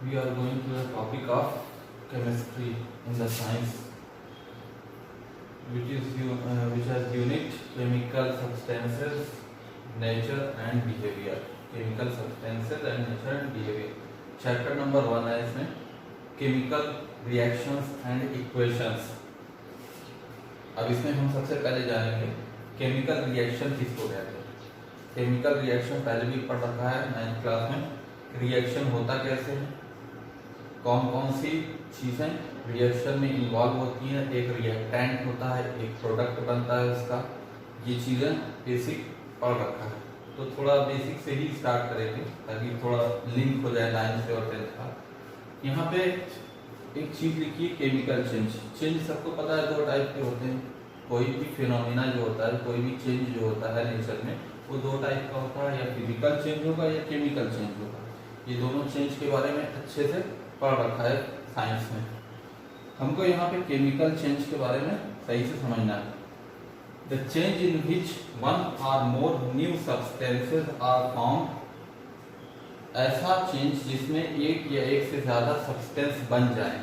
we are going to the topic of chemistry in the science, which has unit chemical substances, nature and behavior. Chemical substances and nature and behavior. Chapter number 1 है इसमें chemical reactions and equations. अब इसमें हम सबसे पहले जानेंगे chemical reaction किसको कहते हैं. केमिकल रिएक्शन पहले भी पढ़ रखा है 9th क्लास में. रिएक्शन होता कैसे है, कौन कौन सी चीजें रिएक्शन में इन्वॉल्व होती हैं. एक रिएक्टेंट होता है, एक प्रोडक्ट बनता है उसका. ये चीजें बेसिक पढ़ रखा है, तो थोड़ा बेसिक से ही स्टार्ट करेंगे ताकि थोड़ा लिंक हो जाए 9th से और 10th का. यहाँ पे एक चीज लिखिए केमिकल चेंज. चेंज सबको पता है दो टाइप के होते हैं. कोई भी फिनोमिना जो होता है, कोई भी चेंज जो होता है नेचर में, वो दो टाइप का होता है. या फिजिकल चेंज होगा या केमिकल चेंज होगा. ये दोनों चेंज के बारे में अच्छे से पढ़ रखा है साइंस में. हमको यहाँ पे केमिकल चेंज के बारे में सही से समझना है. The change in which one or more new substances are form. ऐसा चेंज जिसमें एक या एक से ज्यादा सब्सटेंस बन जाए,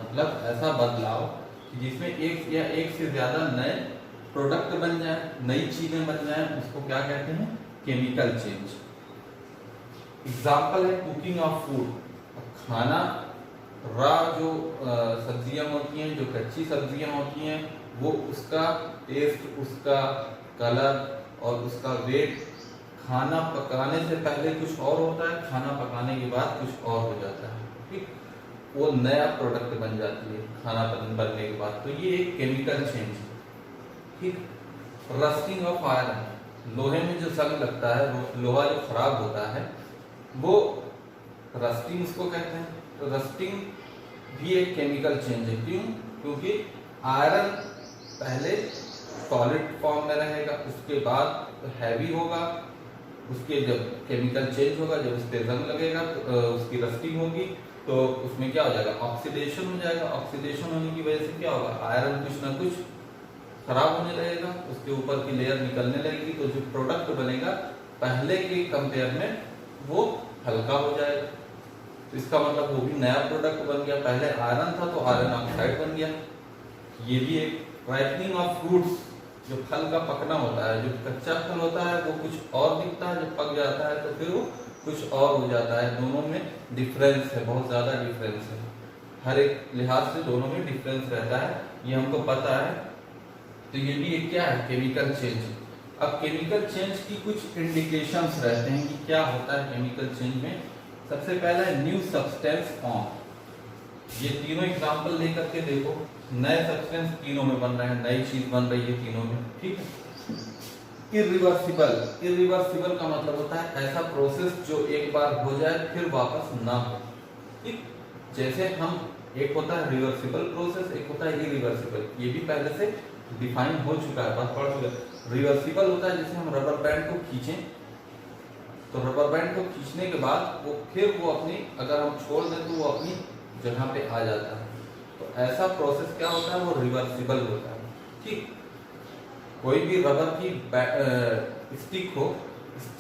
मतलब ऐसा बदलाव जिसमें एक या एक से ज्यादा नए प्रोडक्ट बन जाए, नई चीजें बन जाए, उसको क्या कहते हैं, केमिकल चेंज. एग्जाम्पल है कुकिंग ऑफ फूड. खाना रॉ जो सब्जियां होती हैं, जो कच्ची सब्जियां होती हैं, वो उसका टेस्ट, उसका कलर और उसका वेट खाना पकाने से पहले कुछ और होता है, खाना पकाने के बाद कुछ और हो जाता है. ठीक, वो नया प्रोडक्ट बन जाती है खाना बनने के बाद. तो ये एक केमिकल चेंज है. ठीक. Rusting of iron. लोहे में जो जंग लगता है, लोहा जो खराब होता है, वो रस्टिंग उसको कहते हैं. तो रस्टिंग भी एक केमिकल चेंज है. क्यों? क्योंकि आयरन पहले सॉलिड फॉर्म में रहेगा, उसके बाद हैवी होगा, उसके जब केमिकल चेंज होगा, जब उस पर जंग लगेगा तो उसकी रस्टिंग होगी, तो उसमें क्या हो जाएगा, ऑक्सीडेशन हो जाएगा. ऑक्सीडेशन होने की वजह से क्या होगा, आयरन कुछ ना कुछ खराब होने लगेगा, उसके ऊपर की लेयर निकलने लगेगी, तो जो प्रोडक्ट बनेगा पहले के कंपेयर में वो हल्का हो जाएगा. तो इसका मतलब वो भी नया प्रोडक्ट बन गया. पहले आयरन था तो आयरन ऑक्साइड बन गया. ये भी एक राइपनिंग ऑफ फ्रूट्स. जो फल का पकना होता है, जो कच्चा फल होता है वो कुछ और दिखता है, जब पक जाता है तो फिर वो कुछ और हो जाता है. दोनों में डिफरेंस है, बहुत ज्यादा डिफरेंस है. हर एक लिहाज से दोनों में डिफरेंस रहता है, ये हमको पता है. तो ये भी एक क्या है, केमिकल चेंज. अब केमिकल चेंज की कुछ इंडिकेशंस रहते हैं कि क्या होता है केमिकल चेंज में. सबसे पहला है न्यू सब्सटेंस फॉर्म. ये तीनों एग्जांपल लेकर के देखो. नए सब्सटेंस तीनों में बन रहे हैं, नई चीज बन रही है तीनों में. ठीक है. इरिवर्सिबल. इरिवर्सिबल का मतलब होता है ऐसा प्रोसेस जो एक बार हो जाए फिर वापस ना हो. ठीक. जैसे हम, एक होता है रिवर्सिबल प्रोसेस, एक होता है इरिवर्सिबल. ये भी पहले से डिफाइन हो चुका है, बात पढ़ चुका है. रिवर्सिबल होता है जैसे हम रबर बैंड को खींचें, तो रबर बैंड को खींचने के बाद वो फिर वो अपनी, अगर हम छोड़ दें तो वो अपनी जगह पे आ जाता है. तो ऐसा प्रोसेस क्या होता है, वो रिवर्सिबल होता है. ठीक. कोई भी रबर की स्टिक हो,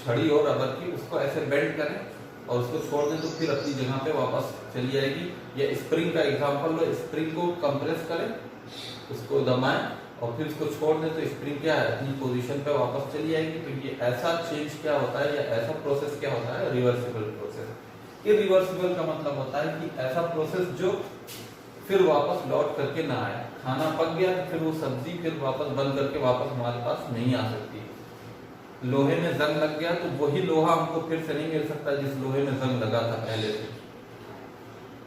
छड़ी हो रबर की, उसको ऐसे बेंड करें और उसको छोड़ दें तो फिर अपनी जगह पे वापस चली जाएगी. या स्प्रिंग का एग्जांपल लो. स्प्रिंग को कंप्रेस करें, उसको दबाएं और फिर उसको छोड़ दें तो स्प्रिंग क्या है, अपनी पोजीशन पे वापस चली जाएगी. तो ये ऐसा चेंज क्या होता है, या ऐसा प्रोसेस क्या होता है, रिवर्सिबल प्रोसेस. इरिवर्सिबल का मतलब होता है कि ऐसा प्रोसेस जो फिर वापस लौट करके ना आए. खाना पक गया तो फिर वो सब्जी फिर वापस बन करके वापस हमारे पास नहीं आ सकती. लोहे में जंग लग गया तो वही लोहा हमको फिर से नहीं मिल सकता जिस लोहे में जंग लगा था पहले से.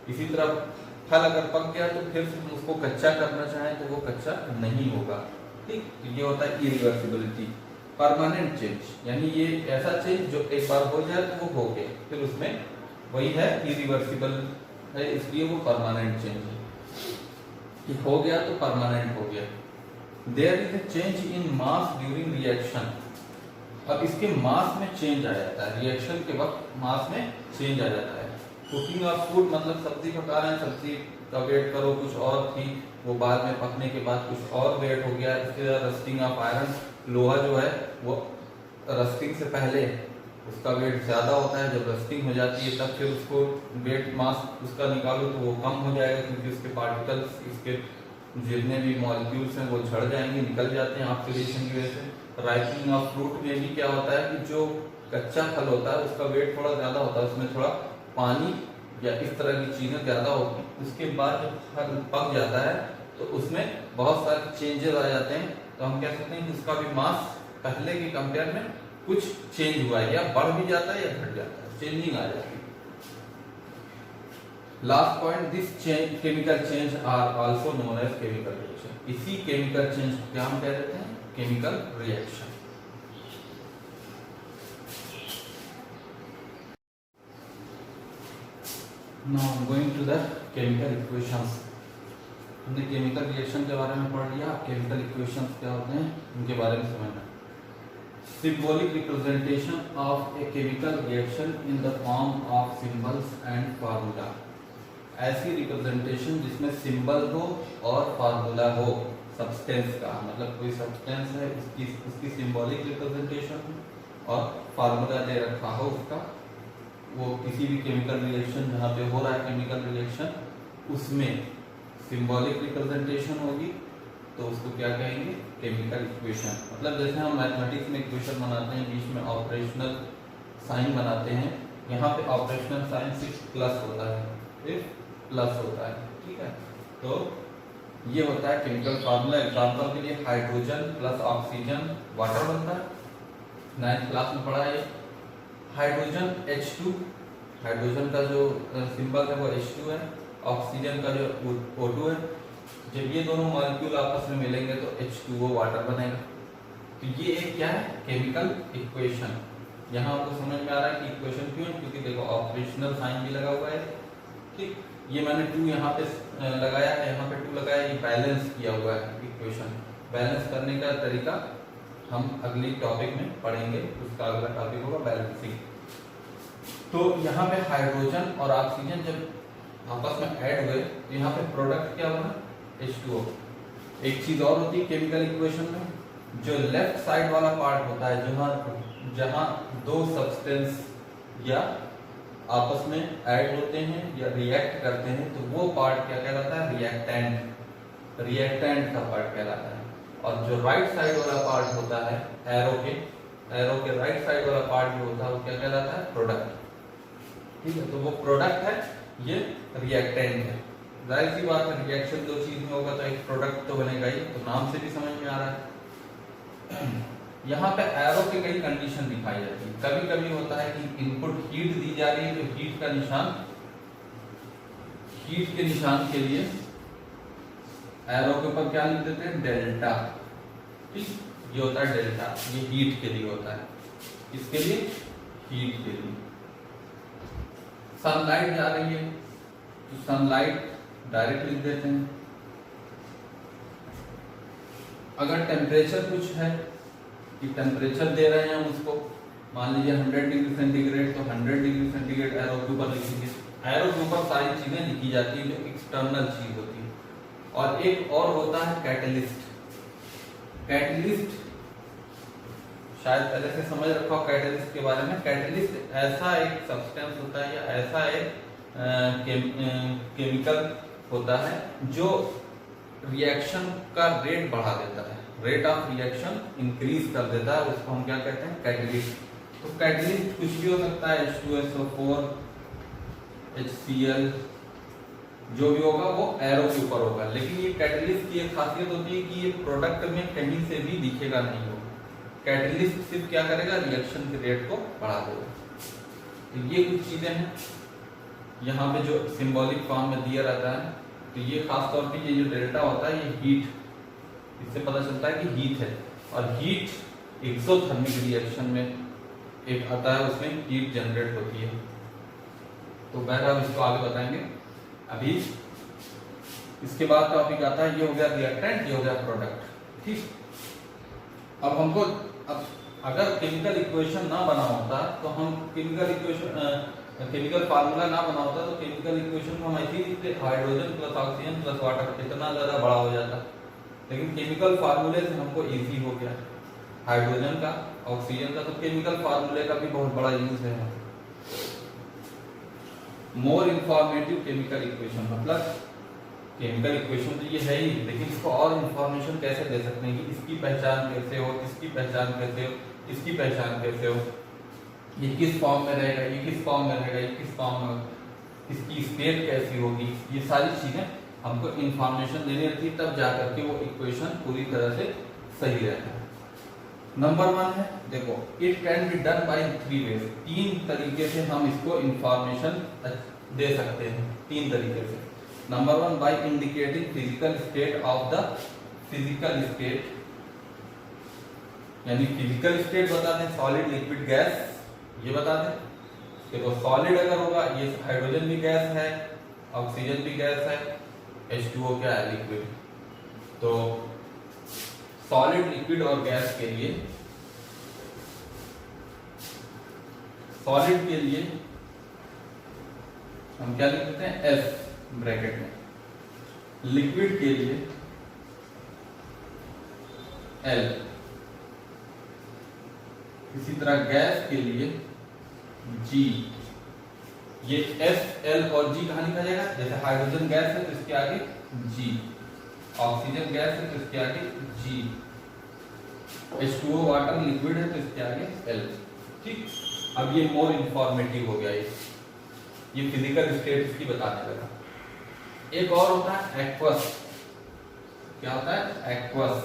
इसी तरह फल अगर पक गया तो फिर से हम उसको कच्चा करना चाहें तो वो कच्चा नहीं होगा. ठीक. ये होता है इरिवर्सिबिलिटी. परमानेंट चेंज, यानी ये ऐसा चेंज जो एक बार हो जाए तो वो हो गया, फिर उसमें वही है, इरिवर्सिबल है, इसलिए वो परमानेंट चेंज है. कि हो गया तो परमानेंट हो गया. There is a change in mass during reaction. अब इसके मास में चेंज आ जाता है, रिएक्शन के वक्त मास में चेंज आ जाता है. कुकिंग ऑफ फूड मतलब सब्जी पका रहे हैं, सब्जी का वेट करो कुछ और थी, वो बाद में पकने के बाद कुछ और वेट हो गया. इसके बाद रस्टिंग ऑफ आयरन. लोहा जो है वो रस्टिंग से पहले उसका वेट ज़्यादा होता है, जब रस्टिंग हो जाती है तब फिर उसको वेट मास उसका निकालो तो वो कम हो जाएगा, क्योंकि उसके पार्टिकल्स, इसके जितने भी मॉलिक्यूल्स हैं वो झड़ जाएंगे, निकल जाते हैं ऑक्सीडेशन की वजह से। राइपनिंग ऑफ फ्रूट में भी क्या होता है कि जो कच्चा फल होता है उसका वेट थोड़ा ज़्यादा होता है, उसमें थोड़ा पानी या इस तरह की चीज़ें ज़्यादा होती हैं। उसके बाद जब फल पक जाता है तो उसमें बहुत सारे चेंजेस आ जाते हैं, तो हम कह सकते हैं कि उसका भी मास पहले के कंपेयर में कुछ चेंज हुआ है, या बढ़ भी जाता है या घट जाता है, चेंजिंग आ जाती है। Last point, this chemical change are also known as chemical reaction. इसी केमिकल चेंज को क्या हम कह देते हैं? Chemical reaction. Now going to the chemical equations. हमने केमिकल रिएक्शन के बारे में पढ़ लिया, केमिकल इक्वेशंस क्या होते हैं उनके बारे में समझना। Symbolic representation of a chemical reaction in the form of symbols and formula. ऐसी रिप्रेजेंटेशन जिसमें सिंबल हो और फार्मूला हो सब्सटेंस का, मतलब कोई सब्सटेंस है उसकी सिंबॉलिक रिप्रेजेंटेशन और फार्मूला दे रखा हो उसका। वो किसी भी केमिकल रिएक्शन जहाँ पे हो रहा है केमिकल रिएक्शन, उसमें सिंबॉलिक रिप्रेजेंटेशन होगी तो उसको क्या कहेंगे? Chemical equation. मतलब जैसे हम मैथमेटिक्स में इक्वेशन बनाते हैं, बीच में ऑपरेशनल साइन बनाते हैं, यहाँ पे ऑपरेशनल साइन सिर्फ प्लस होता है, सिर्फ प्लस होता है, ठीक है। तो ये होता है केमिकल फार्मूला। एग्जाम्पल के लिए हाइड्रोजन प्लस ऑक्सीजन वाटर बनता है, 9th क्लास में पढ़ा है। हाइड्रोजन H2, हाइड्रोजन का जो सिंबल है वो H2 है, ऑक्सीजन का जो O2 है। जब ये दोनों मॉलिक्यूल आपस में मिलेंगे तो H2O वाटर बनेगा। तो ये एक क्या है? Chemical equation. यहाँ आपको समझ में आ रहा है कि इक्वेशन क्यों है? क्योंकि देखो ऑपरेशनल साइन भी लगा हुआ है, ठीक। ये मैंने 2 यहाँ पे लगाया है, यहाँ पे 2 लगाया, ये बैलेंस किया हुआ है इक्वेशन। बैलेंस करने का तरीका हम अगली टॉपिक में पढ़ेंगे, उसका अगला टॉपिक होगा बैलेंसिंग। तो यहाँ पे हाइड्रोजन और ऑक्सीजन जब आपस में ऐड हुए तो यहाँ पे प्रोडक्ट क्या बना? H2O। एक चीज और होती है केमिकल इक्वेशन में, जो लेफ्ट साइड वाला पार्ट होता है, जहाँ दो सब्सटेंस या आपस में ऐड होते हैं या रिएक्ट करते हैं, तो वो पार्ट क्या कहलाता है? रिएक्टेंट। रिएक्टेंट का पार्ट कहलाता है। और जो राइट साइड वाला पार्ट होता है एरो के राइट साइड वाला पार्ट जो होता है वो क्या कहलाता है? प्रोडक्ट, ठीक है। तो वो प्रोडक्ट है, ये रिएक्टेंट है। जाहिर सी बात है, रिएक्शन दो चीज में होगा तो एक प्रोडक्ट तो बनेगा ही, तो नाम से भी समझ में आ रहा है। यहाँ पे एरो के कई कंडीशन दिखाई जाती है। कभी कभी होता है कि इनपुट हीट दी जा रही है, तो हीट का निशान, हीट के निशान के लिए एरो के ऊपर क्या लिख देते हैं? डेल्टा, ठीक। ये होता है डेल्टा, ये हीट के लिए होता है। किसके लिए? हीट के लिए। सनलाइट जा रही है तो सनलाइट डायरेक्ट लिख देते हैं। अगर टेम्परेचर कुछ है कि टेम्परेचर दे रहे हैं हम उसको, मान लीजिए 100 डिग्री सेंटीग्रेड, तो 100 डिग्री सेंटीग्रेड एरो के ऊपर लिखेंगे। एरो के ऊपर सारी चीजें लिखी जाती है जो एक्सटर्नल चीज होती है। और एक और होता है कैटलिस्ट। कैटलिस्ट शायद पहले से समझ रखा हो कैटलिस्ट के बारे में। कैटलिस्ट ऐसा एक सब्सटेंस होता है या ऐसा एक केमिकल होता है जो रिएक्शन का रेट बढ़ा देता है, रेट ऑफ रिएक्शन इंक्रीज कर देता है, उसको हम क्या कहते हैं? कैटलिस्ट। तो कैटलिस्ट कुछ भी हो सकता है, H2SO4, HCl, जो भी होगा वो एरो के ऊपर होगा। लेकिन ये कैटलिस्ट की एक खासियत होती है कि ये प्रोडक्ट में कहीं से भी दिखेगा नहीं होगा। कैटलिस्ट सिर्फ क्या करेगा? रिएक्शन के रेट को बढ़ा देगा। तो ये कुछ चीजें हैं यहाँ पे जो सिंबॉलिक फॉर्म में दिया रहता है। तो ये खास तौर पे ये जो डेल्टा होता है ये हीट, इससे पता चलता है कि हीट है। और हीट एक्सोथर्मिक रिएक्शन में एक आता है, उसमें हीट जनरेट होती है। तो बहरहाल इसको आगे बताएंगे। अभी इसके बाद टॉपिक आता है, ये हो गया रिएक्टेंट, ये हो गया प्रोडक्ट, ठीक। अब हमको अगर केमिकल इक्वेशन ना बना होता तो हम केमिकल फार्मूला ना बना होता तो केमिकल इक्वेशन को हम ऐसे ही लिखते, hydrogen plus oxygen plus water, कितना ज्यादा बड़ा हो जाता। लेकिन केमिकल फार्मूले से हमको इजी हो गया। हाइड्रोजन का ऑक्सीजन का तो केमिकल फार्मूले का भी बहुत बड़ा यूज है। मोर इंफॉर्मेटिव केमिकल इक्वेशन, मतलब केमिकल इक्वेशन तो ये है ही, लेकिन इसको और इंफॉर्मेशन कैसे दे सकते हैं कि इसकी पहचान कैसे हो, इसकी पहचान कैसे हो, इसकी पहचान कैसे हो, ये किस फॉर्म में रहेगा, ये किस फॉर्म में रहेगा, ये किस फॉर्म में, इसकी स्टेट कैसी होगी, ये सारी चीजें हमको इंफॉर्मेशन देनी रहती है, तब जाकर के वो इक्वेशन पूरी तरह से सही रहता है। नंबर 1 है, देखो it can be done by 3 ways, 3 तरीके से हम इसको इंफॉर्मेशन दे सकते हैं, 3 तरीके से। Number 1 by indicating physical state of the physical state, यानी फिजिकल स्टेट बता दें, सॉलिड लिक्विड गैस ये बता दें। देखो सॉलिड अगर होगा, ये हाइड्रोजन भी गैस है, ऑक्सीजन भी गैस है, H2O क्या है, लिक्विड। तो सॉलिड, लिक्विड और गैस के लिए, सॉलिड के लिए हम क्या लिख देते हैं, S ब्रैकेट में, लिक्विड के लिए L, इसी तरह गैस के लिए G। ये S, L और G कहाँ लिखा जाएगा, जैसे हाइड्रोजन गैस है तो इसके आगे G, ऑक्सीजन गैस है तो इसके आगे G, H2O वाटर लिक्विड है तो इसके आगे L। ठीक, अब ये मोर इंफॉर्मेटिव हो गया, ये फिजिकल स्टेट इसकी बताने लगा। एक और होता है एक्वस, क्या होता है, एक्वस।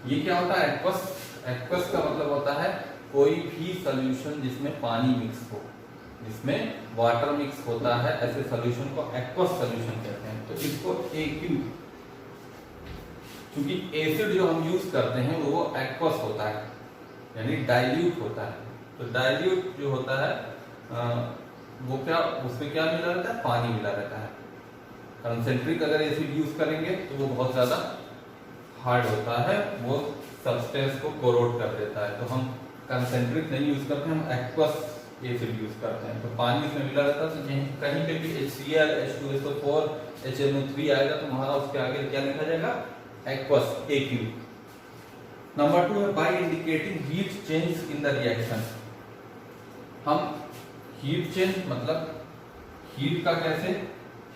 ये क्या होता है, एक्वस। एक्वस का मतलब होता है कोई भी सॉल्यूशन जिसमें पानी मिक्स हो, जिसमें वाटर मिक्स होता है, ऐसे सॉल्यूशन को एक्वस सॉल्यूशन कहते हैं। तो इसको एक्यू, क्योंकि एसिड जो हम यूज करते हैं वो एक्वस होता है, यानी डाइल्यूट होता है। तो डाइल्यूट जो होता है वो क्या, उसमें क्या मिला रहता है, पानी मिला रहता है। कंसेंट्रिक अगर एसिड यूज करेंगे तो वो बहुत ज्यादा हार्ड होता है, वो सब्सटेंस को कोरोड कर देता है। तो हम कंसेंट्रिक नहीं यूज करते, हम एक्वस एसिड यूज करते हैं। तो पानी इसमें मिला रहता है, तो कहीं पे भी HCl, H2SO4, HNO3 आएगा तो हमारा उसके आगे क्या लिखा जाएगा, एक्वस, AQ। नंबर 2 है by indicating heat change in the reaction. हम हीट चेंज मतलब हीट का कैसे,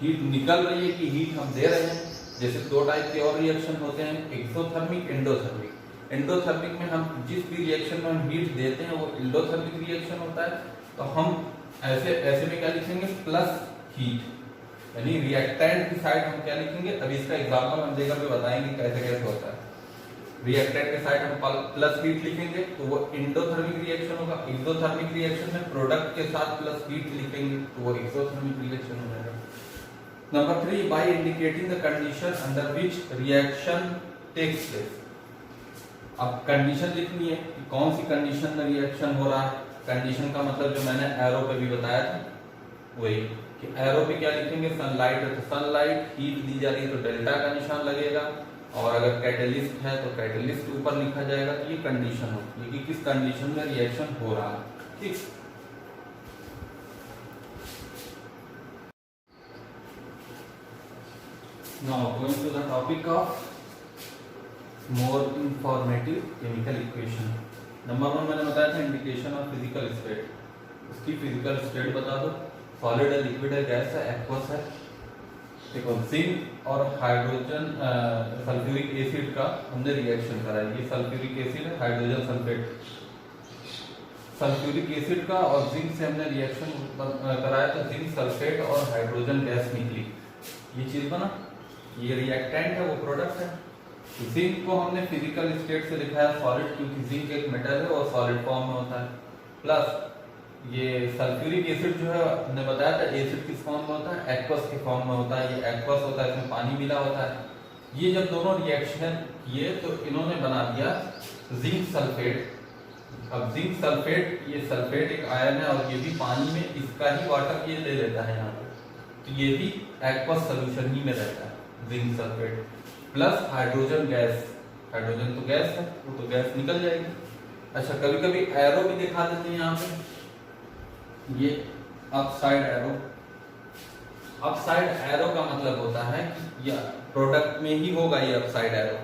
हीट निकल रही है कि हीट हम दे रहे हैं। जैसे 2 टाइप के और रिएक्शन होते हैं, एक्सोथर्मिक, एंडोथर्मिक। एंडोथर्मिक में हम जिस भी रिएक्शन में हम हीट देते हैं वो एंडोथर्मिक रिएक्शन होता है। तो हम ऐसे में क्या लिखेंगे, प्लस हीट, यानी रिएक्टेंट की साइड हम क्या लिखेंगे। अभी इसका एग्जांपल हम देकर के बताएंगे कैसे कैसे होता है। रिएक्टेंट के साइड हम प्लस हीट लिखेंगे तो वो एंडोथर्मिक रिएक्शन होगा। एक्सोथर्मिक रिएक्शन में प्रोडक्ट के साथ प्लस हीट लिखेंगे तो वो एक्सोथर्मिक रिएक्शन हो जाएगा। Number 3 by indicating the condition under which reaction takes place. अब कंडीशन लिखनी है कि कौन सी कंडीशन में रिएक्शन हो रहा है। कंडीशन का मतलब जो मैंने एरो पे भी बताया था वही, कि एरो पे क्या लिखेंगे, सनलाइट है तो सनलाइट, हीट दी जा रही है तो डेल्टा का निशान लगेगा, और अगर कैटलिस्ट है तो कैटलिस्ट ऊपर लिखा जाएगा। तो ये कंडीशन होती है कि किस कंडीशन में रिएक्शन हो रहा है। ठीक, now going to the topic of more informative chemical equation. Number 1 मैंने बताया था इंडिकेशन ऑफ फिजिकल स्टेट, उसकी फिजिकल स्टेट बता दो। सॉलिड है, लिक्विड है, गैस है, एक्वस है। देखो जिंक और हाइड्रोजन सल्फ्यूरिक एसिड का हमने रिएक्शन करा है। ये सल्फ्यूरिक एसिड है, हाइड्रोजन सल्फेट। सल्फ्यूरिक एसिड का और जिंक से हमने रिएक्शन कराया तो जिंक सल्फेट और हाइड्रोजन गैस निकली। ये चीज बना, ये रिएक्टेंट है, वो प्रोडक्ट है। जिंक को हमने फिजिकल स्टेट से लिखा है सॉलिड, क्योंकि जिंक एक मेटल है और सॉलिड फॉर्म में होता है। प्लस ये सल्फ्यूरिक एसिड जो है हमने बताया था एसिड किस फॉर्म में होता है, एक्वस के फॉर्म में होता है। ये एक्वस होता है, इसमें पानी मिला होता है। ये जब दोनों रिएक्शन किए तो इन्होंने बना दिया जिंक सल्फेट। अब जिंक सल्फेट, ये सल्फेट एक आयन है और ये भी पानी में इसका ही वाटर ये ले लेता है यहाँ पे, तो ये भी एक्वस सोल्यूशन ही में रहता है zinc sulphate. Plus hydrogen gas, hydrogen तो गैस है, वो तो गैस निकल जाएगी। अच्छा, कभी कभी एरो भी दिखा देते हैं यहाँ पे, ये अपसाइड एरो। अपसाइड एरो का मतलब होता है कि या प्रोडक्ट में ही होगा ये अपसाइड एरो,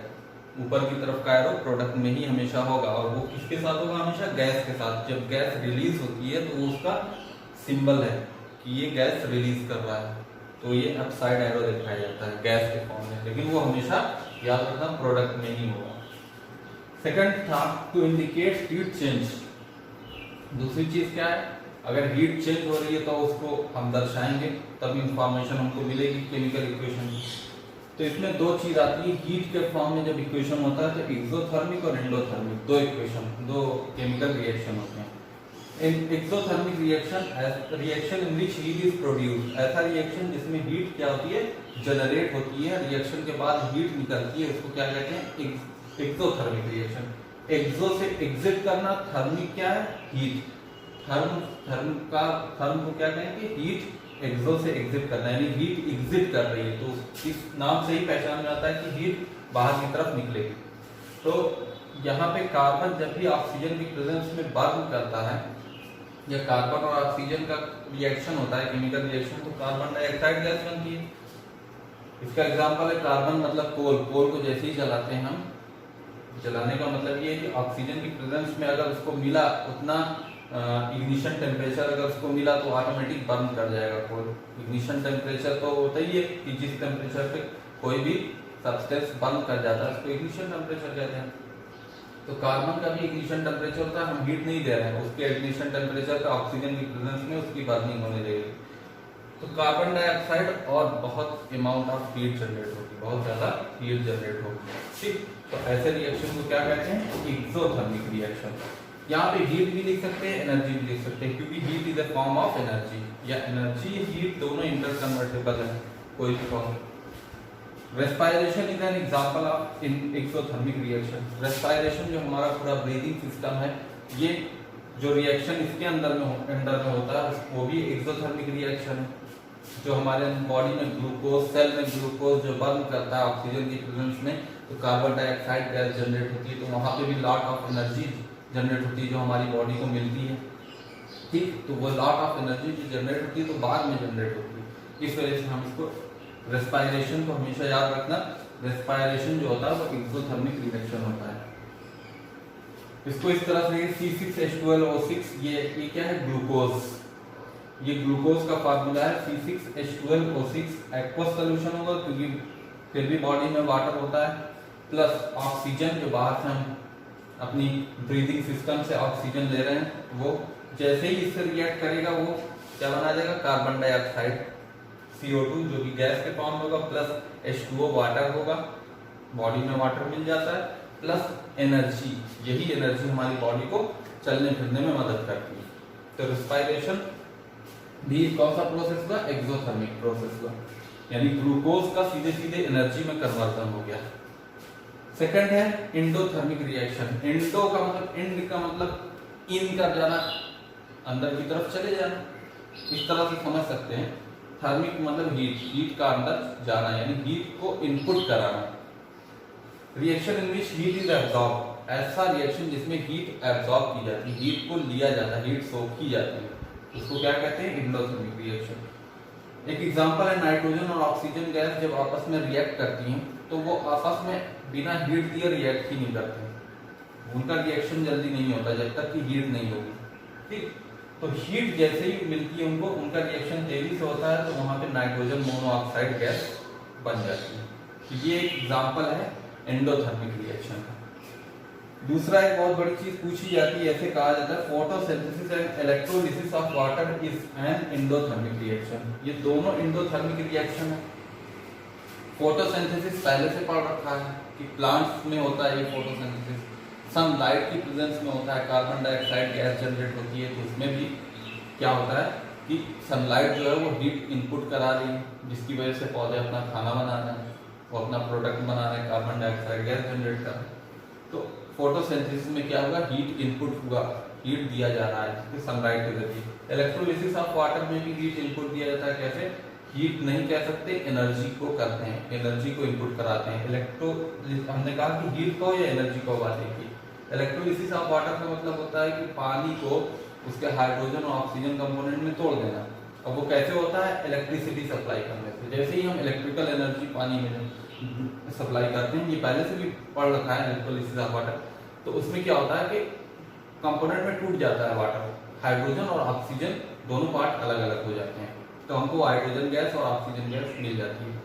ऊपर की तरफ का एरो प्रोडक्ट में ही हमेशा होगा, और वो किसके साथ होगा? हमेशा गैस के साथ। जब गैस रिलीज होती है तो वो उसका सिंबल है कि ये गैस रिलीज कर रहा है, तो ये अपसाइड एरो दिखाया जाता है गैस के फॉर्म में, लेकिन वो हमेशा याद रखना प्रोडक्ट में ही होगा। सेकंड था टू इंडिकेट हीट चेंज। दूसरी चीज क्या है? अगर हीट चेंज हो रही है तो उसको हम दर्शाएंगे, तब इंफॉर्मेशन हमको मिलेगी केमिकल इक्वेशन। तो इसमें दो चीज आती है, हीट के फॉर्म में जब इक्वेशन होता है तो एक्सोथर्मिक और एंडोथर्मिक, दो इक्वेशन, दो केमिकल रिएक्शन होते हैं। In exothermic reaction in which heat is produced, ऐसा रिएक्शन जिसमें हीट क्या होती है? जनरेट होती है, रिएक्शन के बाद हीट निकलती है, उसको क्या कहते हैं? Exothermic reaction. एक्सो से एग्जिट करना, थर्मिक क्या है? हीट। थर्म को क्या कहेंगे? हीट। एक्सो से एग्जिट करना यानी हीट एग्जिट कर रही है, तो इस नाम से ही पहचान में आता है कि हीट बाहर की तरफ निकलेगी। तो यहाँ पे कार्बन जब भी ऑक्सीजन की प्रेजेंस में बर्न करता है, या कार्बन और ऑक्सीजन का रिएक्शन होता है केमिकल रिएक्शन, तो कार्बन डाइऑक्साइड गैस बनती है। इसका एग्जांपल है कार्बन मतलब कोल। कोल को जैसे ही जलाते हैं हम, जलाने का मतलब ये है कि ऑक्सीजन की प्रेजेंस में अगर उसको मिला उतना इग्निशन टेम्परेचर अगर उसको मिला तो ऑटोमेटिक बर्न कर जाएगा कोल। इग्निशन टेम्परेचर तो होता ही है कि जिस टेम्परेचर पे कोई भी सब्सटेंस बर्न कर जाता है उसको इग्निशन टेम्परेचर कहते हैं। तो कार्बन का भी इग्निशन टेम्परेचर होता है, हम हीट नहीं दे रहे हैं, उसके इग्निशन टेम्परेचर पे ऑक्सीजन की प्रेजेंस में उसकी बर्निंग होने लगेगी। तो कार्बन डाइऑक्साइड और बहुत अमाउंट ऑफ हीट जनरेट होगी, बहुत ज्यादा हीट जनरेट होगी। ठीक, तो ऐसे रिएक्शन को क्या कहते हैं? Exothermic reaction. यहाँ पे हीट भी लिख सकते हैं, एनर्जी भी लिख सकते हैं, क्योंकि heat is a form of energy, या एनर्जी हीट दोनों इंटरकन्वर्टेबल है कोई भी form. Respiration is an example of exothermic reaction. Respiration जो हमारा पूरा ब्रीदिंग सिस्टम है, ये जो रिएक्शन इसके अंदर में होता है वो भी एक्सोथर्मिक रिएक्शन है। जो हमारे बॉडी में ग्लूकोज, सेल में ग्लूकोज जो बर्न करता है ऑक्सीजन की प्रेजेंस में, तो कार्बन डाइऑक्साइड गैस जनरेट होती है, तो वहां पे भी लॉट ऑफ एनर्जी जनरेट होती है जो हमारी बॉडी को मिलती है। ठीक, तो वो लॉट ऑफ एनर्जी जो जनरेट होती है तो बाद में जनरेट होती है। इस वजह से हम इसको रेस्पिरेशन को हमेशा याद रखना, रेस्पिरेशन जो होता है वो एक्सोथर्मिक रिएक्शन होता है। इसको इस तरह से C6H12O6, ये क्या है? ग्लूकोज। ये ग्लूकोज का फार्मूला है C6H12O6। एक्वस सोल्यूशन होगा क्योंकि फिर भी बॉडी में वाटर होता है, प्लस ऑक्सीजन जो बाहर से हम अपनी ब्रीदिंग सिस्टम से ऑक्सीजन ले रहे हैं, वो जैसे ही इससे रिएक्ट करेगा वो क्या बना जाएगा? कार्बन डाइऑक्साइड CO2 जो कि गैस के फॉर्म होगा, प्लस H2O वाटर होगा, बॉडी में वाटर मिल जाता है, प्लस एनर्जी। यही एनर्जी हमारी बॉडी को चलने फिरने में मदद करती है। तो रेस्पिरेशन भी कौन सा प्रोसेस हुआ? एक्सोथर्मिक प्रोसेस हुआ, यानी ग्लूकोज का सीधे सीधे एनर्जी में कन्वर्जन हो गया। सेकंड है एंडोथर्मिक रिएक्शन। एंडो का मतलब, एंड का मतलब इन कर जाना, अंदर की तरफ चले जाना, इस तरह से समझ सकते हैं। थर्मिक मतलब हीट, हीट का अंदर जाना यानी हीट को इनपुट कराना। Reaction in which heat is absorb, ऐसा रिएक्शन जिसमें हीट एब्जॉर्ब की जाती है, हीट को लिया जाता है, हीट सोख की जाती है, उसको क्या कहते हैं? Endothermic reaction. एक एग्जांपल है नाइट्रोजन और ऑक्सीजन गैस जब आपस में रिएक्ट करती हैं तो वो आपस में बिना हीट दिए रिएक्ट ही नहीं करते, उनका रिएक्शन जल्दी नहीं होता जब तक कि हीट नहीं होगी। ठीक, तो हीट जैसे ही मिलती है उनको, उनका रिएक्शन तेजी से होता है, तो वहां पे नाइट्रोजन मोनोऑक्साइड गैस बन जाती है। तो ये एक एग्जांपल है एंडोथर्मिक रिएक्शन का। दूसरा एक बहुत बड़ी चीज पूछी जाती है, ऐसे कहा जाता है photosynthesis and electrolysis of water is an endothermic reaction. ये दोनों एंडोथर्मिक रिएक्शन है। फोटोसिंथेसिस पहले से पढ़ रखा है कि प्लांट्स में होता है ये फोटोसिंथेसिस, सनलाइट की प्रेजेंस में होता है, कार्बन डाइऑक्साइड गैस जनरेट होती है, तो उसमें भी क्या होता है कि सनलाइट जो है वो हीट इनपुट करा रही है, जिसकी वजह से पौधे अपना खाना बना रहे हैं, वो अपना प्रोडक्ट बना रहे हैं, कार्बन डाइऑक्साइड गैस जनरेट कर रहे हैं। तो फोटोसिंथेसिस में क्या होगा? हीट इनपुट हुआ, हीट दिया जा रहा है सनलाइट के जरिए। इलेक्ट्रोलिसिस ऑफ वाटर में भी हीट इनपुट दिया जाता है। कैसे? हीट नहीं कह सकते, एनर्जी को करते हैं, एनर्जी को इनपुट कराते हैं। हमने कहा कि हीट को या एनर्जी को बात की। इलेक्ट्रोलिसिस ऑफ वाटर का मतलब होता है कि पानी को उसके हाइड्रोजन और ऑक्सीजन कंपोनेंट में तोड़ देना। अब वो कैसे होता है? इलेक्ट्रिसिटी सप्लाई करने से। जैसे ही हम इलेक्ट्रिकल एनर्जी पानी में सप्लाई करते हैं, ये पहले से भी पढ़ रखा है इलेक्ट्रोलिसिस ऑफ वाटर। तो उसमें क्या होता है कि कंपोनेंट में टूट जाता है वाटर, हाइड्रोजन और ऑक्सीजन दोनों पार्ट अलग अलग हो जाते हैं, तो हमको हाइड्रोजन गैस और ऑक्सीजन गैस मिल जाती है।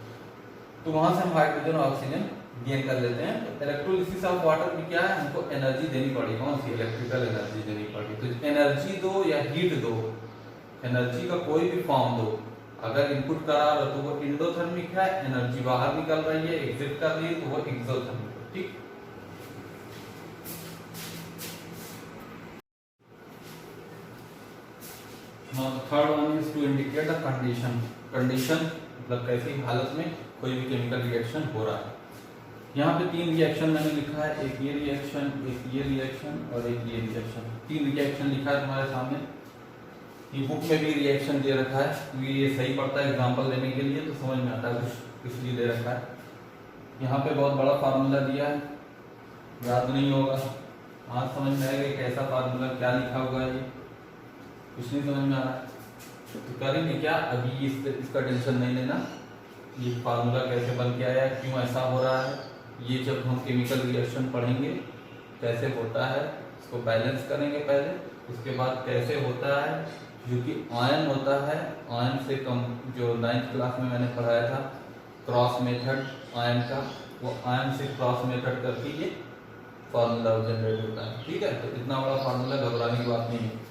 तो वहां से हम हाइड्रोजन और ऑक्सीजन गेन कर लेते हैं। तो इलेक्ट्रोलिसिस ऑफ वाटर में क्या है, हमको एनर्जी देनी पड़ेगी, कौन सी, इलेक्ट्रिकल एनर्जी देनी पड़ेगी। तो एनर्जी दो या हीट दो, एनर्जी का कोई भी फॉर्म दो, अगर इनपुट करा रहा तो वो इंडोथर्मिक है, एनर्जी बाहर निकल रही है, एग्जिट कर रही है, तो वो एक्सोथर्मिक है। ठीक, third one is to indicate the condition. Condition मतलब कैसी हालत में कोई भी केमिकल रिएक्शन हो रहा है। यहाँ पे 3 रिएक्शन मैंने लिखा है, एक ये रिएक्शन, एक ये रिएक्शन और एक ये रिएक्शन। 3 रिएक्शन लिखा है तुम्हारे सामने, ये बुक में भी रिएक्शन दे रखा है, क्योंकि ये सही पड़ता है एग्जांपल देने के लिए, तो समझ में आता है कुछ इसलिए दे रखा है। यहाँ पे बहुत बड़ा फार्मूला दिया है, याद नहीं होगा, आज समझ में आएगा कैसा फार्मूला, क्या लिखा होगा, ये कुछ नहीं समझ में आ रहा है तो करेंगे क्या, अभी इसका टेंशन नहीं लेना, ये फार्मूला कैसे बन के आया, क्यों ऐसा हो रहा है, ये जब हम केमिकल रिएक्शन पढ़ेंगे कैसे होता है, इसको बैलेंस करेंगे पहले, उसके बाद कैसे होता है, जो कि आयन होता है, आयन से कम, जो 9th क्लास में मैंने पढ़ाया था क्रॉस मेथड आयन का, वो आयन से क्रॉस मेथड करके ये फार्मूला जनरेट होता है। ठीक है, तो इतना बड़ा फार्मूला घबराने की बात नहीं है।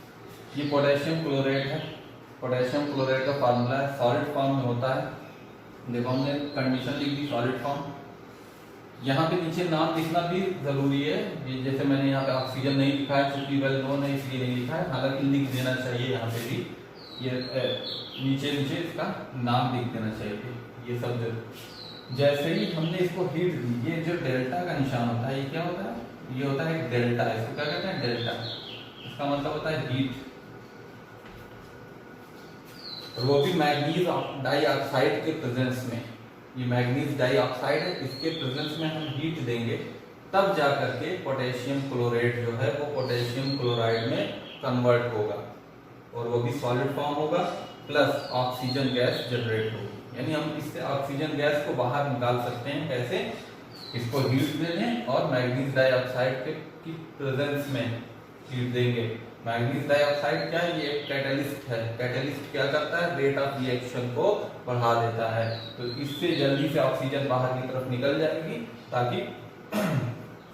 ये पोटेशियम क्लोराइड है, पोटेशियम क्लोराइड का फार्मूला है, सॉलिड फॉर्म में होता है। देखो हमने कंडीशन लिख दी सॉलिड फॉर्म, यहाँ पे नीचे नाम लिखना भी जरूरी है, ये जैसे मैंने यहाँ पे ऑक्सीजन नहीं लिखा है क्योंकि वेल नोन है इसलिए नहीं लिखा है, हालांकि लिख देना चाहिए यहाँ पे भी, ये नीचे नीचे इसका नाम लिख देना चाहिए। ये सब जो जैसे ही हमने इसको हीट दी, ये जो डेल्टा का निशान होता है, ये क्या होता है, ये होता है एक डेल्टा, इसको क्या कहते हैं, डेल्टा, इसका मतलब होता है हीट, और वो भी मैग्नीज डाइऑक्साइड के प्रेजेंस में। ये मैग्नीज डाइऑक्साइड है, इसके प्रेजेंस में हम हीट देंगे तब जा करके पोटेशियम क्लोराइड जो है वो पोटेशियम क्लोराइड में कन्वर्ट होगा, और वो भी सॉलिड फॉर्म होगा, प्लस ऑक्सीजन गैस जनरेट होगी। यानी हम इससे ऑक्सीजन गैस को बाहर निकाल सकते हैं, कैसे, इसको हीट दे दें और मैग्नीज डाइऑक्साइड की प्रेजेंस में हीट देंगे। मैग्नीज डाइऑक्साइड क्या है, ये एक कैटलिस्ट है, कैटलिस्ट क्या करता है, रेट ऑफ रिएक्शन को बढ़ा देता है, तो इससे जल्दी से ऑक्सीजन बाहर की तरफ निकल जाएगी ताकि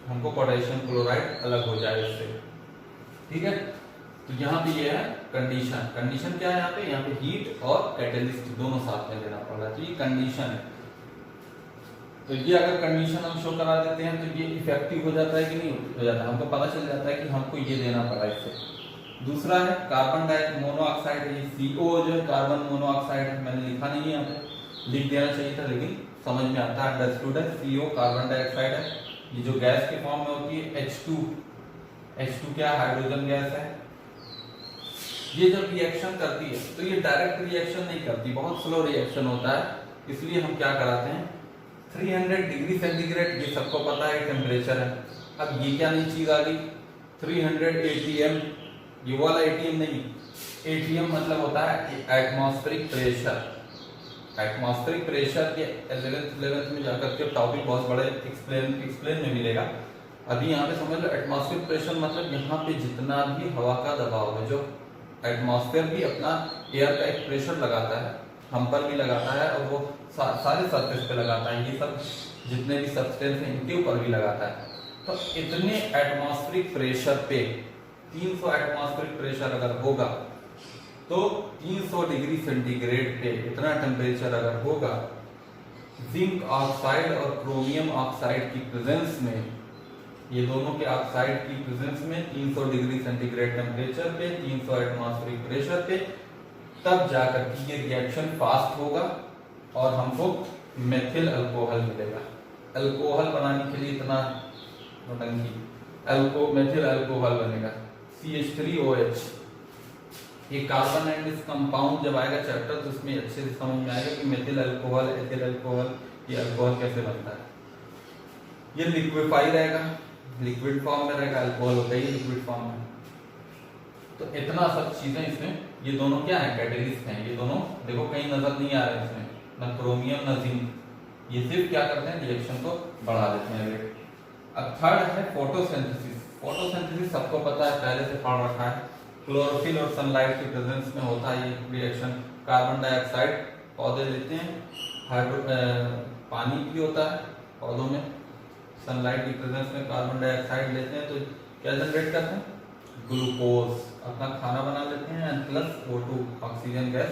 हमको पोटेशियम क्लोराइड अलग हो जाए इससे। ठीक है, तो यहाँ पे ये है कंडीशन। कंडीशन क्या है यहाँ पे हीट और कैटलिस्ट दोनों साथ में लेना पड़ रहा है, तो ये कंडीशन है। तो ये अगर कंडीशन हम शो करा देते हैं तो ये इफेक्टिव हो जाता है कि नहीं हो जाता है, हमको पता चल जाता है कि हमको ये देना पड़ा इससे। दूसरा है कार्बन मोनोऑक्साइड, ये CO जो है कार्बन मोनोऑक्साइड है, मैंने लिखा नहीं है यहाँ पे, लिख देना चाहिए था लेकिन समझ में आता है, अंडरस्टूड है, CO कार्बन डाइऑक्साइड है, ये जो गैस के फॉर्म में होती है H2 क्या हाइड्रोजन गैस है। ये जब रिएक्शन करती है तो ये डायरेक्ट रिएक्शन नहीं करती, बहुत स्लो रिएक्शन होता है, इसलिए हम क्या कराते हैं 300 डिग्री सेंटीग्रेड, ये सबको पता है टेम्परेचर है। अब ये क्या नई चीज आ गई 300 ATM, ये वाला ATM नहीं, ATM मतलब होता है एटमॉस्फेरिक प्रेशर। एटमॉस्फेरिक प्रेशर के 11th में जाकर के टॉपिक बहुत बड़े एक्सप्लेन में मिलेगा। अभी यहाँ पे समझ लो एटमॉस्फेरिक प्रेशर मतलब यहाँ पे जितना भी हवा का दबाव है, जो एटमॉस्फेयर भी अपना एयर का एक प्रेशर लगाता है, हम पर भी लगाता है और वो सारे सरफेस पे लगाता है, ये सब जितने भी सब्सटेंस हैं इनके ऊपर भी लगाता है। तो इतने एटमॉस्फेरिक प्रेशर पे 300 एटमॉस्फेरिक प्रेशर अगर होगा तो 300 डिग्री सेंटीग्रेड पे इतना टेम्परेचर अगर होगा, जिंक ऑक्साइड और क्रोमियम ऑक्साइड की प्रेजेंस में, ये दोनों के ऑक्साइड की प्रेजेंस में 300 डिग्री सेंटीग्रेड टेम्परेचर पे 300 एटमॉस्फेरिक प्रेशर पे, तब जाकर के ये रिएक्शन फास्ट होगा और हमको मेथिल अल्कोहल मिलेगा। अल्कोहल बनाने के लिए इतना नोटंकी, मेथिल अल्कोहल बनेगा CH3OH। ये कार्बन एंड इस कंपाउंड जब आएगा चैप्टर तो उसमें अच्छे से समझ में आएगा कि मेथिल अल्कोहल, एथिल अल्कोहल, ये अल्कोहल कैसे बनता है। ये लिक्विफाई रहेगा, लिक्विड फॉर्म में रहेगा, अल्कोहल होता है लिक्विड फॉर्म में। तो इतना सब चीजें इसमें, ये दोनों क्या है कैटेलिस्ट हैं, ये दोनों देखो कहीं नजर नहीं आ रहे इसमें, ना क्रोमियम ना जिंक, ये सिर्फ क्या करते हैं, रिएक्शन को बढ़ा देते हैं रेट। अब थर्ड है फोटोसिंथेसिस। फोटोसिंथेसिस सबको पता है, पहले से पढ़ रखा है। क्लोरोफिल और सनलाइट के प्रेजेंस में होता है ये रिएक्शन। कार्बन डाइऑक्साइड पौधे लेते हैं, पानी भी होता है पौधों में, सनलाइट की प्रेजेंस में कार्बन डाइऑक्साइड लेते हैं तो क्या जनरेट करते हैं, ग्लूकोज, अपना खाना बना लेते हैं and plus O2 oxygen gas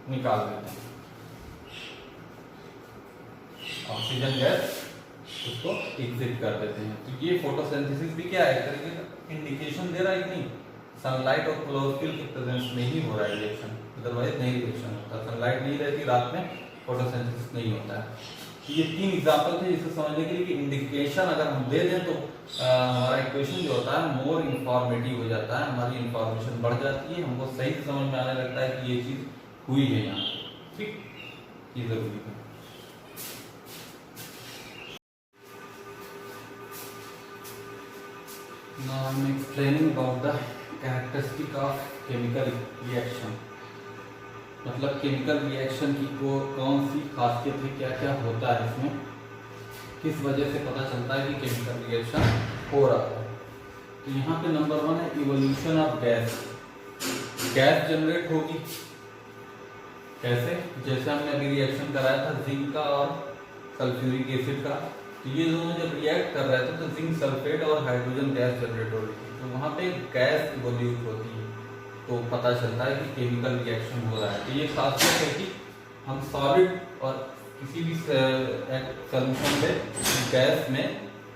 निकाल देते हैं। ऑक्सीजन गैस उसको एग्जिट कर देते हैं। तो ये फोटोसिंथेसिस भी क्या है, एक तरीके का इंडिकेशन दे रहा है कि नहीं, सनलाइट और क्लोरोफिल के प्रेजेंस में ही हो रहा है रिएक्शन, अदरवाइज नहीं रिएक्शन होता। सनलाइट नहीं रहती रात में, फोटोसिंथेसिस नहीं होता है। ये 3 एग्जांपल थे जिससे समझने के लिए कि इंडिकेशन अगर हम दे दें तो हमारा इक्वेशन जो होता है मोर इंफॉर्मेटिव हो जाता है, हमारी इंफॉर्मेशन बढ़ जाती है, हमको सही से समझ में आने लगता है कि ये चीज हुई है यहाँ। ठीक, ये जरूरी है। Now I am explaining about the characteristic of chemical reaction। मतलब केमिकल रिएक्शन की कौन सी खासियत है, क्या क्या होता है इसमें, किस वजह से पता चलता है कि केमिकल रिएक्शन हो रहा है। तो यहाँ पे नंबर 1 है evolution of gas. Gas generate होगी कैसे, जैसे हमने अभी रिएक्शन कराया था जिंक का और सल्फ्यूरिक एसिड का, तो ये दोनों जब रिएक्ट कर रहे थे तो जिंक सल्फेट और हाइड्रोजन गैस जनरेट हो रही थी, तो वहाँ पे गैस इवोल्यूट होती है, तो पता चलता है कि केमिकल रिएक्शन हो रहा है। तो ये खासियत है कि हम सॉलिड और किसी भी सॉल्यूशन से गैस में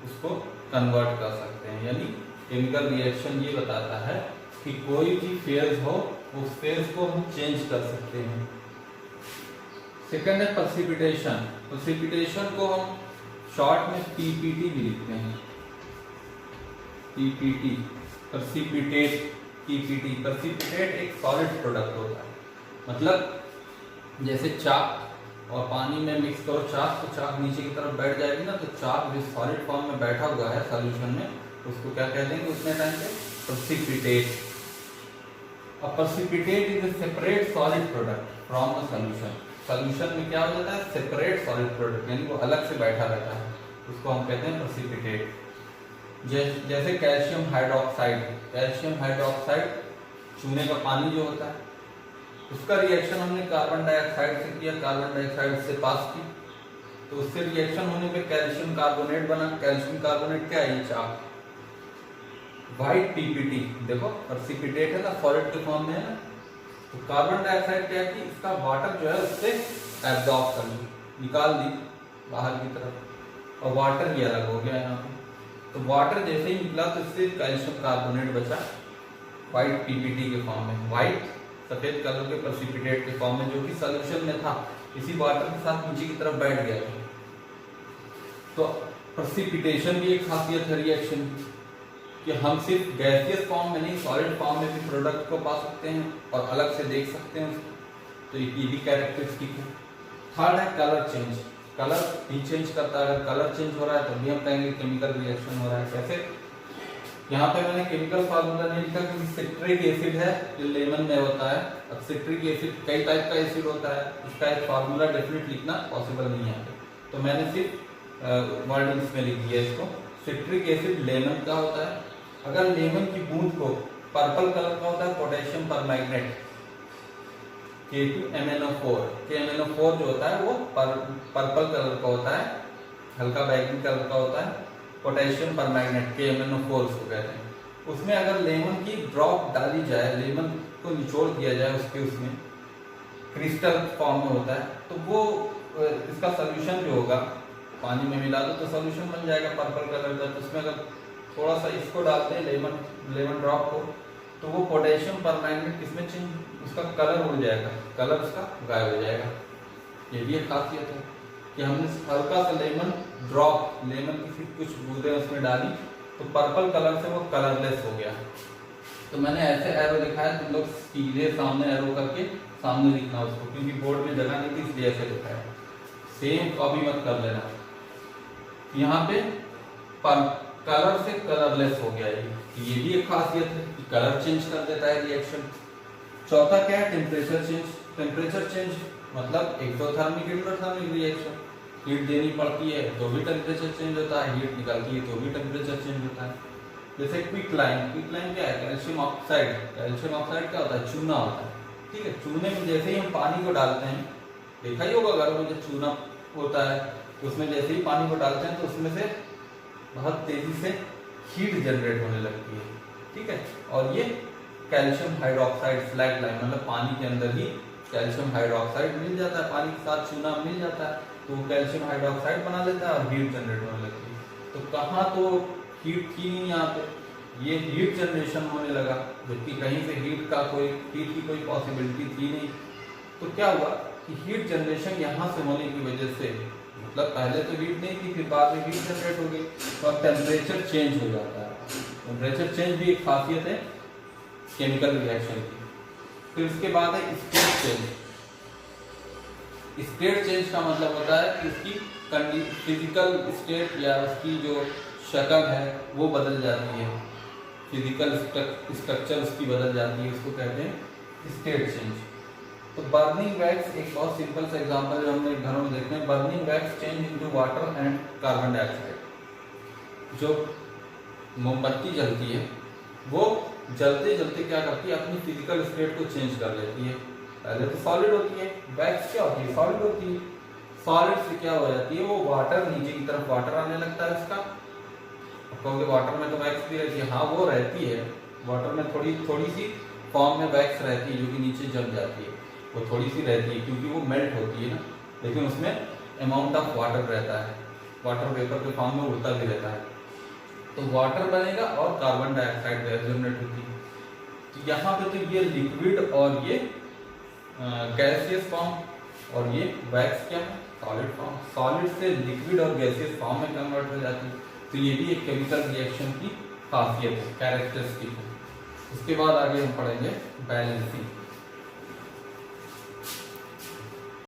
उसको कन्वर्ट कर सकते हैं। यानी केमिकल रिएक्शन ये बताता है कि कोई भी फेज हो उस फेज को हम चेंज कर सकते हैं। सेकंड है प्रेसिपिटेशन। प्रेसिपिटेशन को हम शॉर्ट में पीपीटी भी लिखते हैं, पीपीटी, प्रेसिपिटेट। पीपीटी, प्रेसिपिटेट एक सॉलिड प्रोडक्ट होता है, मतलब जैसे चाक और पानी में मिक्स करो चाक, तो चाक नीचे की तरफ बैठ जाएगी ना, तो चाक जो सॉलिड फॉर्म में बैठा हुआ है सॉल्यूशन में, उसको क्या कह देंगे उतने टाइम पे, प्रेसिपिटेट। अब precipitate is a separate solid product from the solution. Solution में क्या हो जाता है, सेपरेट सॉलिड प्रोडक्ट, यानी वो अलग से बैठा रहता है, उसको हम कहते हैं प्रेसिपिटेट। जैसे कैल्शियम हाइड्रोक्साइड। कैल्शियम हाइड्रोक्साइड चूने का पानी जो होता है, उसका रिएक्शन हमने कार्बन डाइऑक्साइड से किया, कार्बन डाइऑक्साइड से पास की, तो उससे रिएक्शन होने पे कैल्शियम कार्बोनेट बना। कैल्शियम कार्बोनेट क्या है, चाक। व्हाइट पीपीटी, देखो प्रेसिपिटेट है ना, सॉलिड के फॉर्म में है ना, तो कार्बन डाइऑक्साइड क्या की, इसका वाटर जो है उससे एब्जॉर्ब कर ली, निकाल दी बाहर की तरफ, और वाटर ये अलग हो गया यहाँ पे। तो वाटर जैसे ही निकला तो इससे कैल्शियम कार्बोनेट बचा व्हाइट पीपीटी के फॉर्म में, व्हाइट सफेद कलर के प्रेसिपिटेट के फॉर्म में, जो कि सॉल्यूशन में था, इसी वाटर के साथ नीचे की तरफ बैठ गया। तो प्रेसिपिटेशन भी एक खासियत है रिएक्शन कि हम सिर्फ गैसियस फॉर्म में नहीं, सॉलिड फॉर्म में भी प्रोडक्ट को पा सकते हैं और अलग से देख सकते हैं उसको, तो ये भी कैरेक्टरिस्टिक है। थर्ड है कलर चेंज। कलर भी चेंज करता है, अगर कलर चेंज हो रहा है तो भी हम कहेंगे केमिकल रिएक्शन हो रहा है। कैसे, यहाँ पे मैंने केमिकल फार्मूला नहीं लिखा क्योंकि सिट्रिक एसिड है जो लेमन में होता है। अब सिट्रिक एसिड कई टाइप का एसिड होता है, इसका एक फार्मूला डेफिनेट लिखना पॉसिबल नहीं है, तो मैंने सिर्फ वर्डिंग्स में लिख दिया इसको। सिट्रिक एसिड लेमन का होता है। अगर लेमन की बूंद को पर्पल कलर का होता है, पोटेशियम परमैंगनेट K2MnO4। KMnO4 जो होता है वो पर्पल कलर का होता है, हल्का बैंगनी कलर का होता है। पोटेशियम परमैंगनेट KMnO4 उसको कहते हैं। उसमें अगर लेमन की ड्रॉप डाली जाए, लेमन को निचोड़ दिया जाए उसके, उसमें क्रिस्टल फॉर्म में होता है, तो वो इसका सोल्यूशन जो होगा पानी में मिला दो तो सोल्यूशन बन जाएगा पर्पल कलर का। तो उसमें अगर थोड़ा सा इसको डालते हैं लेमन ड्रॉप को, तो वो पोटेशियम परमैंगनेट किसमें चेंज, उसका कलर उड़ जाएगा, कलर उसका गायब हो जाएगा। ये भी एक खासियत है कि हमने हल्का सा लेमन ड्रॉप, लेमन की कुछ बूंदें उसमें डाली तो पर्पल कलर से वो कलरलेस हो गया। तो मैंने ऐसे एरो लिखा है, तुम लोग सीधे सामने एरो करके सामने लिखना उसको, क्योंकि बोर्ड में जगह नहीं थी इसलिए ऐसे लिखा है। सेम कॉपी मत कर लेना। यहाँ पे कलर से कलरलेस हो गया ये भी एक खासियत है कि कलर चेंज कर देता है रिएक्शन। चौथा क्या है, टेम्परेचर चेंज। टेम्परेचर चेंज मतलब एक्सोथर्मिक एंडोथर्मिक रिएक्शन। हीट देनी पड़ती है तो भी टेम्परेचर चेंज होता है, हीट निकलती है तो भी टेम्परेचर चेंज होता है। जैसे क्विकलाइन, क्विकलाइन क्या है? Calcium oxide. कैल्शियम ऑक्साइड क्या होता है? चूना होता है, ठीक है। चूने में जैसे ही हम पानी को डालते हैं, देखा ही होगा घरों में जब चूना होता है तो उसमें जैसे ही पानी को डालते हैं तो उसमें से बहुत तेजी से हीट जनरेट होने लगती है, ठीक है। और ये कैल्शियम हाइड्रोक्साइड स्लैग लाइन, मतलब पानी के अंदर ही कैल्शियम हाइड्रोक्साइड मिल जाता है, पानी के साथ चूना मिल जाता है तो वो कैल्शियम हाइड्रोक्साइड बना लेता है और हीट जनरेट होने लगती है। तो कहाँ तो हीट थी नहीं यहाँ पे, ये हीट जनरेशन होने लगा, जबकि कहीं से हीट की कोई पॉसिबिलिटी थी नहीं। तो क्या हुआ कि हीट जनरेशन यहाँ से होने की वजह से, मतलब पहले तो हीट नहीं थी, फिर बाद में हीट जनरेट हो गई तो अब टेम्परेचर चेंज हो जाता है। टेम्परेचर चेंज भी एक खासियत है केमिकल रिएक्शन की। फिर उसके बाद है स्टेट चेंज। स्टेट चेंज का मतलब होता है कि उसकी फिजिकल स्टेट या उसकी जो शक्ल है वो बदल जाती है, फिजिकल स्ट्रक्चर उसकी बदल जाती है, उसको कहते हैं स्टेट चेंज। तो बर्निंग वैक्स एक बहुत सिंपल सा एग्जांपल जो हमने घरों में देखते हैं। Burning wax change into water and carbon dioxide. जो मोमबत्ती जलती है वो जलते जलते क्या करती है? अपनी फिजिकल स्टेट को चेंज कर लेती है। पहले तो सॉलिड होती है, वैक्स क्या होती है? सॉलिड होती है। सॉलिड से क्या हो जाती है? वो वाटर, नीचे की तरफ वाटर आने लगता है उसका। कहोगे वाटर में तो वैक्स भी रहती है, हाँ वो रहती है। वाटर में थोड़ी सी फॉर्म में वैक्स रहती है जो कि नीचे जम जाती है, वो थोड़ी सी रहती है क्योंकि वो मेल्ट होती है ना, लेकिन उसमें अमाउंट ऑफ वाटर रहता है, वाटर वेपर के फॉर्म में उड़ता भी रहता है। तो वाटर बनेगा और कार्बन डाइऑक्साइड गैस जनरेट होती है। तो यहाँ पे तो ये लिक्विड और ये गैसियस फॉर्म और ये वैक्स क्या है? Solid form. सॉलिड से लिक्विड और गैसियस फॉर्म में कन्वर्ट हो जाती है। तो ये भी एक केमिकल रिएक्शन की खासियत है, कैरेक्टरिस्टिक है। उसके बाद आगे हम पढ़ेंगे बैलेंसिंग।